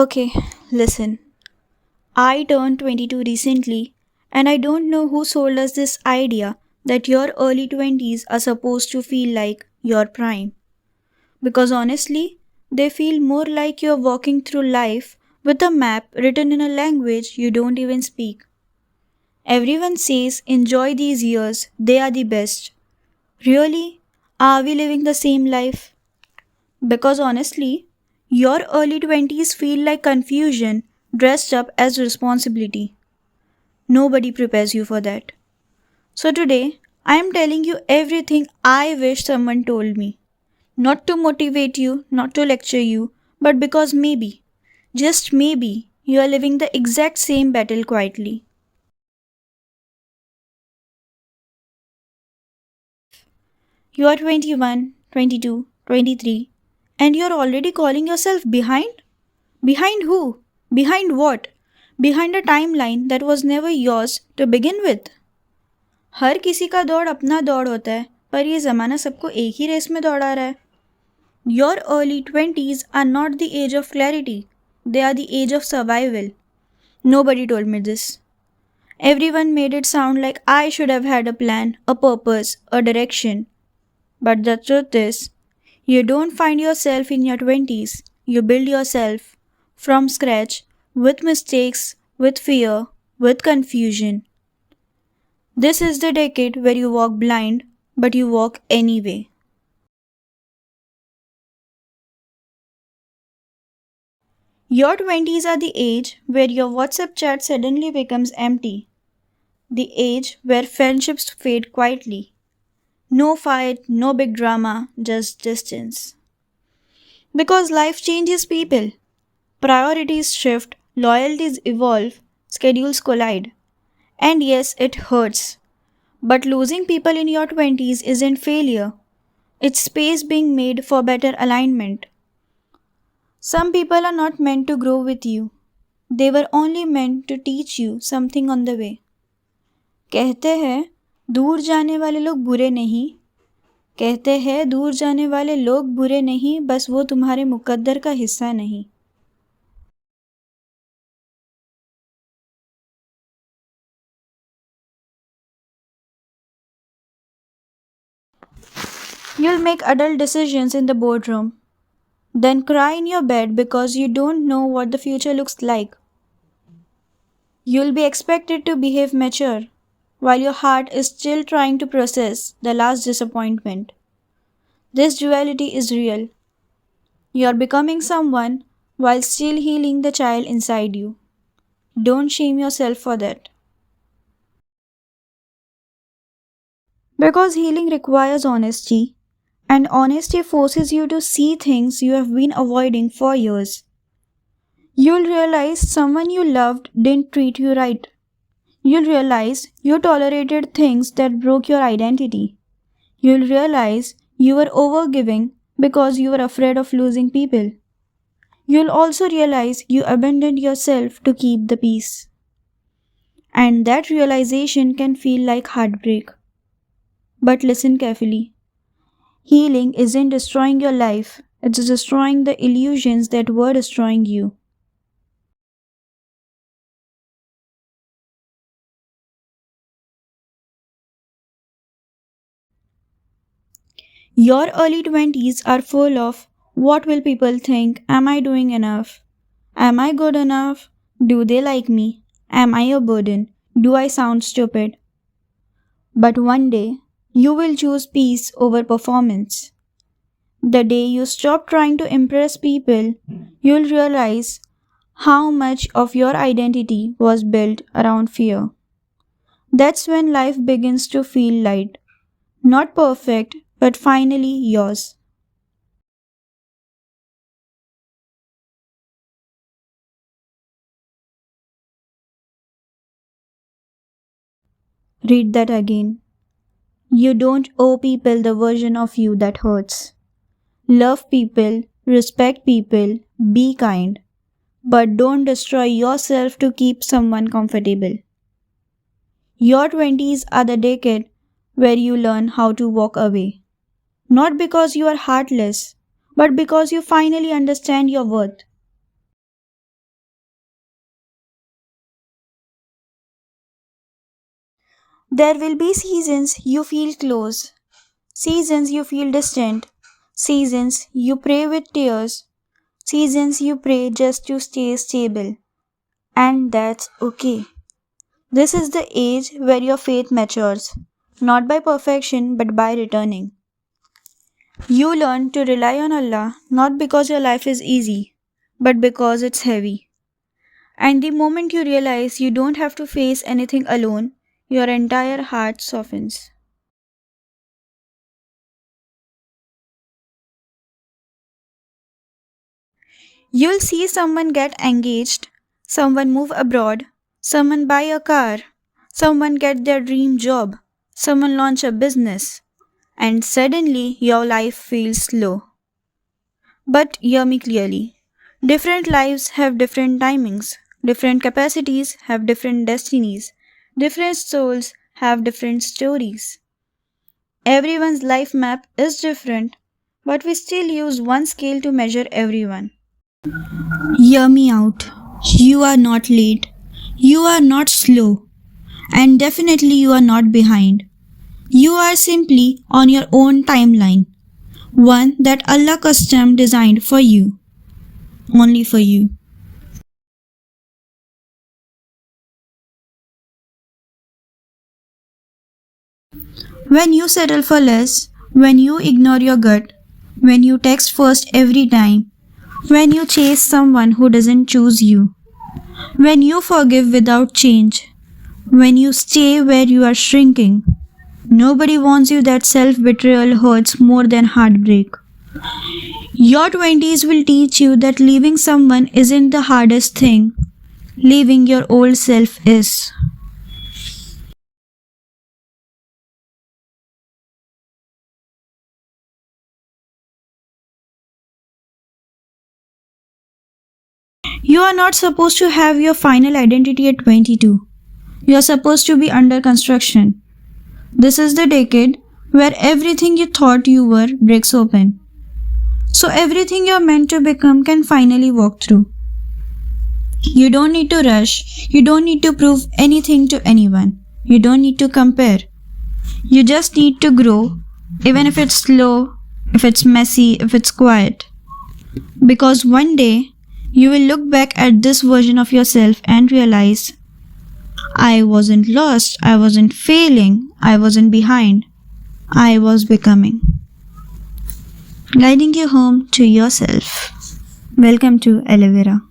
Okay, listen. I turned 22 recently, and I don't know who sold us this idea that your early 20s are supposed to feel like your prime. Because honestly, they feel more like you're walking through life with a map written in a language you don't even speak. Everyone says enjoy these years, they are the best. Really? Are we living the same life? Because honestly, your early 20s feel like confusion dressed up as responsibility. Nobody prepares you for that. So today, I am telling you everything I wish someone told me. Not to motivate you, not to lecture you, but because maybe, just maybe, you are living the exact same battle quietly. You are 21, 22, 23, and you are already calling yourself behind? Behind who? Behind what? Behind a timeline that was never yours to begin with. हर किसी का दौड़ अपना दौड़ होता है पर ये ज़माना सबको एक ही रेस में दौड़ा रहा है. Your early 20s are not the age of clarity. They are the age of survival. Nobody told me this. Everyone made it sound like I should have had a plan, a purpose, a direction. But the truth is, you don't find yourself in your 20s. You build yourself from scratch with mistakes, with fear, with confusion. This is the decade where you walk blind, but you walk anyway. Your 20s are the age where your WhatsApp chat suddenly becomes empty. The age where friendships fade quietly. No fight, no big drama, just distance. Because life changes people. Priorities shift, loyalties evolve, schedules collide. And yes, it hurts. But losing people in your 20s isn't failure. It's space being made for better alignment. Some people are not meant to grow with you. They were only meant to teach you something on the way. कहते हैं दूर जाने वाले लोग बुरे नहीं. कहते हैं दूर जाने वाले लोग बुरे नहीं, बस वो तुम्हारे मुकद्दर का हिस्सा नहीं. You'll make adult decisions in the boardroom, then cry in your bed because you don't know what the future looks like. You'll be expected to behave mature, while your heart is still trying to process the last disappointment. This duality is real. You're becoming someone while still healing the child inside you. Don't shame yourself for that. Because healing requires honesty, and honesty forces you to see things you have been avoiding for years. You'll realize someone you loved didn't treat you right. You'll realize you tolerated things that broke your identity. You'll realize you were overgiving because you were afraid of losing people. You'll also realize you abandoned yourself to keep the peace. And that realization can feel like heartbreak. But listen carefully. Healing isn't destroying your life, it's destroying the illusions that were destroying you. Your early 20s are full of what will people think? Am I doing enough? Am I good enough? Do they like me? Am I a burden? Do I sound stupid? But one day, you will choose peace over performance. The day you stop trying to impress people, you'll realize how much of your identity was built around fear. That's when life begins to feel light. Not perfect, but finally yours. Read that again. You don't owe people the version of you that hurts. Love people, respect people, be kind, but don't destroy yourself to keep someone comfortable. Your 20s are the decade where you learn how to walk away. Not because you are heartless, but because you finally understand your worth. There will be seasons you feel close, seasons you feel distant, seasons you pray with tears, seasons you pray just to stay stable. And that's okay. This is the age where your faith matures, not by perfection but by returning. You learn to rely on Allah not because your life is easy, but because it's heavy. And the moment you realize you don't have to face anything alone, your entire heart softens. You'll see someone get engaged, someone move abroad, someone buy a car, someone get their dream job, someone launch a business, and suddenly your life feels slow. But hear me clearly. Different lives have different timings, different capacities have different destinies, different souls have different stories. Everyone's life map is different, but we still use one scale to measure everyone. Hear me out. You are not late. You are not slow. And definitely you are not behind. You are simply on your own timeline. One that Allah custom designed for you. Only for you. When you settle for less, when you ignore your gut, when you text first every time, when you chase someone who doesn't choose you, when you forgive without change, when you stay where you are shrinking, nobody warns you that self-betrayal hurts more than heartbreak. Your 20s will teach you that leaving someone isn't the hardest thing. Leaving your old self is. You are not supposed to have your final identity at 22. You are supposed to be under construction. This is the decade where everything you thought you were breaks open. So everything you're meant to become can finally walk through. You don't need to rush. You don't need to prove anything to anyone. You don't need to compare. You just need to grow, even if it's slow, if it's messy, if it's quiet. Because one day, you will look back at this version of yourself and realize, I wasn't lost, I wasn't failing, I wasn't behind. I was becoming. Guiding you home to yourself. Welcome to EleViraa.